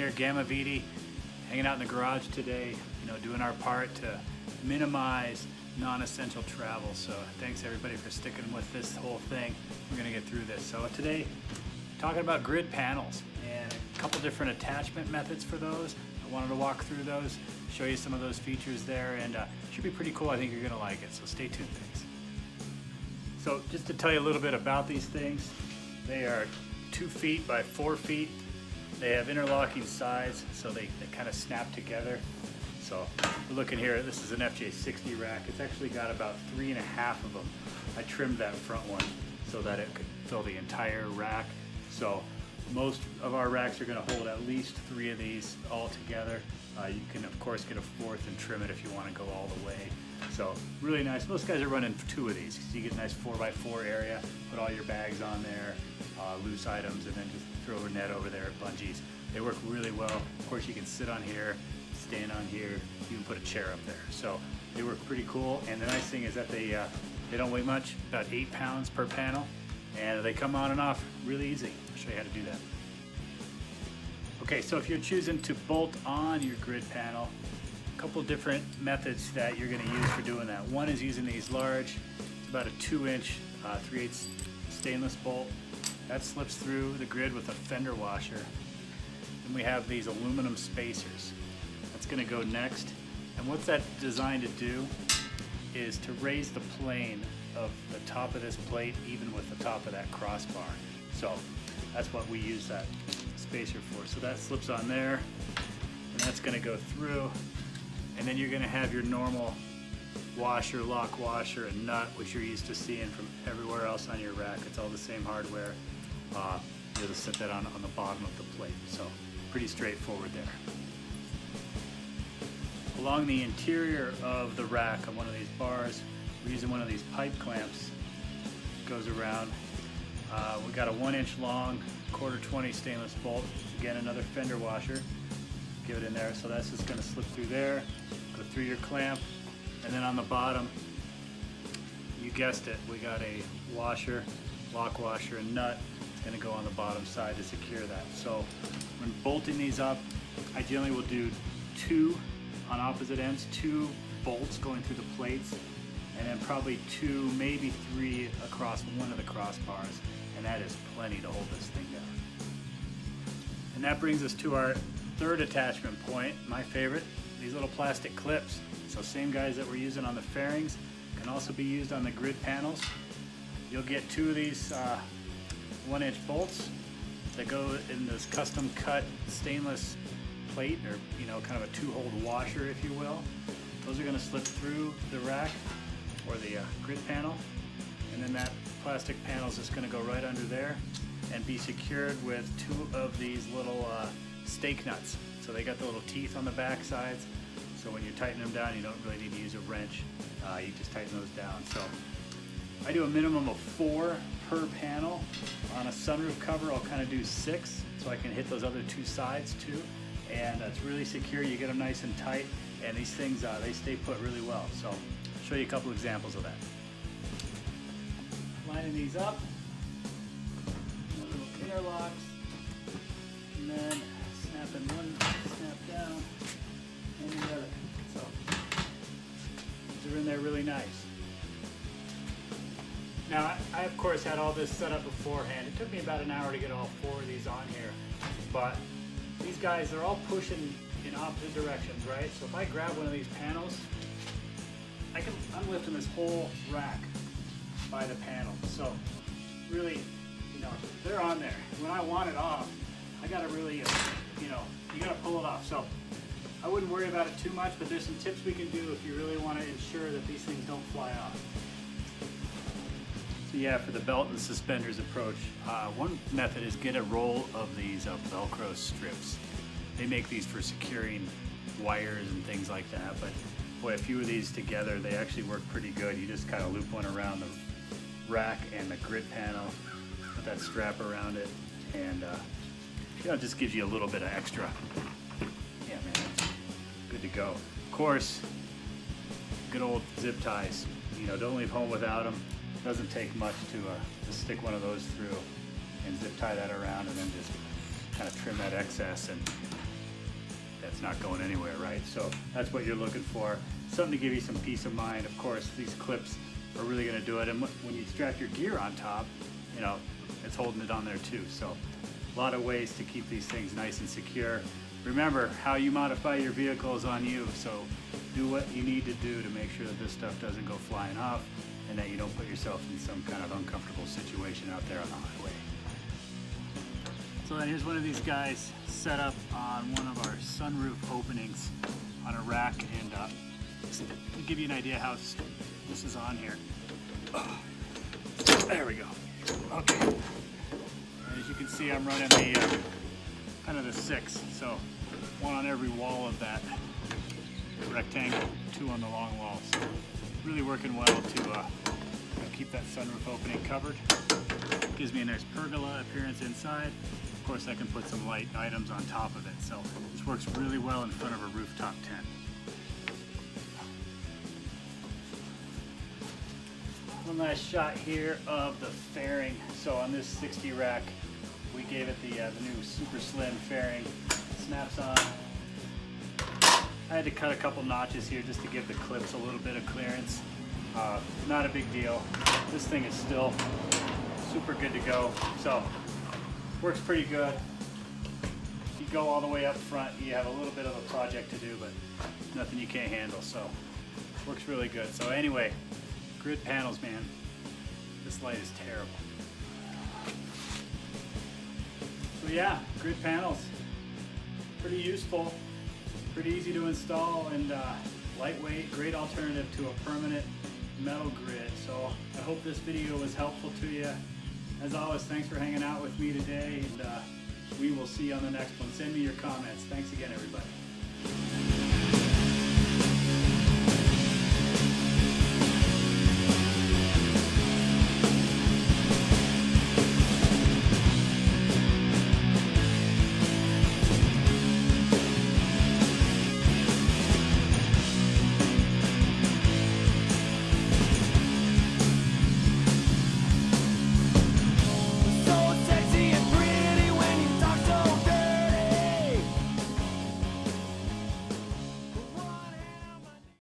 here, Gamma VD, hanging out in the garage today, doing our part to minimize non-essential travel. So thanks everybody for sticking with this whole thing. We're gonna get through this. So today, talking about grid panels and a couple different attachment methods for those. I wanted to walk through those, show you some of those features there, and it should be pretty cool. I think you're gonna like it, so stay tuned, thanks. So just to tell you a little bit about these things, they are 2 feet by 4 feet. They have interlocking sides, so they kind of snap together. So we're looking here, this is an FJ60 rack. It's actually got about 3.5 of them. I trimmed that front one so that it could fill the entire rack. So most of our racks are gonna hold at least 3 of these all together. You can of course get a 4th and trim it if you wanna go all the way. So really nice. Most guys are running 2 of these. So you get a nice 4x4 area, put all your bags on there, loose items, and then just throw a net over there at bungees. They work really well. Of course you can sit on here, stand on here, you can put a chair up there. So they work pretty cool. And the nice thing is that they don't weigh much, about 8 pounds per panel. And they come on and off really easy. I'll show you how to do that. Okay, so if you're choosing to bolt on your grid panel, a couple different methods that you're going to use for doing that. One is using these large, it's about a 2-inch 3/8 stainless bolt. That slips through the grid with a fender washer. Then we have these aluminum spacers. That's going to go next. And what's that designed to do is to raise the plane of the top of this plate even with the top of that crossbar. So that's what we use that spacer for. So that slips on there, and that's going to go through. And then you're going to have your normal washer, lock washer, and nut, which you're used to seeing from everywhere else on your rack. It's all the same hardware. You'll just set that on the bottom of the plate. So pretty straightforward there. Along the interior of the rack on one of these bars, we're using one of these pipe clamps. It goes around. We got a 1-inch long, 1/4-20 stainless bolt. Again, another fender washer. Give it in there. So that's just going to slip through there, go through your clamp, and then on the bottom, you guessed it, we got a washer, lock washer, and nut. It's going to go on the bottom side to secure that. So when bolting these up, I generally will do 2 on opposite ends, 2 bolts going through the plates, and then probably 2, maybe 3 across one of the crossbars, and that is plenty to hold this thing down. And that brings us to our 3rd attachment point, my favorite, these little plastic clips. So same guys that we're using on the fairings can also be used on the grid panels. You'll get 2 of these 1-inch bolts that go in this custom cut stainless plate, or kind of a 2-hole washer, if you will. Those are going to slip through the rack or the grid panel, and then that plastic panel is just going to go right under there and be secured with 2 of these little stake nuts. So they got the little teeth on the back sides, so when you tighten them down you don't really need to use a wrench. You just tighten those down. So I do a minimum of 4 per panel. On a sunroof cover I'll kind of do 6, so I can hit those other 2 sides too, and it's really secure. You get them nice and tight, and these things they stay put really well. So I'll show you a couple examples of that. Lining these up, little interlocks, and then snapping one snap down and the other. So they're in there really nice. Now I of course had all this set up beforehand. It took me about an hour to get all 4 of these on here, but these guys, they're all pushing in opposite directions, right? So if I grab one of these panels, I'm lifting this whole rack by the panel. So really, they're on there. When I want it off, I gotta really, you gotta pull it off. So I wouldn't worry about it too much, but there's some tips we can do if you really want to ensure that these things don't fly off. So yeah, for the belt and suspenders approach, one method is get a roll of these Velcro strips. They make these for securing wires and things like that, but boy, a few of these together, they actually work pretty good. You just kind of loop one around the rack and the grid panel, put that strap around it, and it just gives you a little bit of extra. Yeah, man, good to go. Of course, good old zip ties. Don't leave home without them. Doesn't take much to stick one of those through and zip tie that around, and then just kind of trim that excess, and that's not going anywhere, right? So that's what you're looking for. Something to give you some peace of mind. Of course, these clips are really going to do it. And when you strap your gear on top, you know, it's holding it on there too. So a lot of ways to keep these things nice and secure. Remember, how you modify your vehicle is on you. So do what you need to do to make sure that this stuff doesn't go flying off and that you don't put yourself in some kind of uncomfortable situation out there on the highway. So then here's one of these guys set up on one of our sunroof openings on a rack, and just to give you an idea how this is on here. There we go. Okay. And as you can see, I'm running the kind of the 6, so one on every wall of that rectangle, 2 on the long wall. So really working well to keep that sunroof opening covered. Gives me a nice pergola appearance inside. Of course, I can put some light items on top of it, so this works really well in front of a rooftop tent. One last shot here of the fairing. So on this 60 rack, we gave it the new super slim fairing. Snaps on. I had to cut a couple notches here just to give the clips a little bit of clearance. Not a big deal. This thing is still super good to go. So works pretty good. If you go all the way up front, you have a little bit of a project to do, but nothing you can't handle. So works really good. So anyway, grid panels, man. This light is terrible. So yeah, grid panels. Pretty useful, pretty easy to install, and lightweight, great alternative to a permanent metal grid. So I hope this video was helpful to you. As always, thanks for hanging out with me today, and we will see you on the next one. Send me your comments. Thanks again, everybody.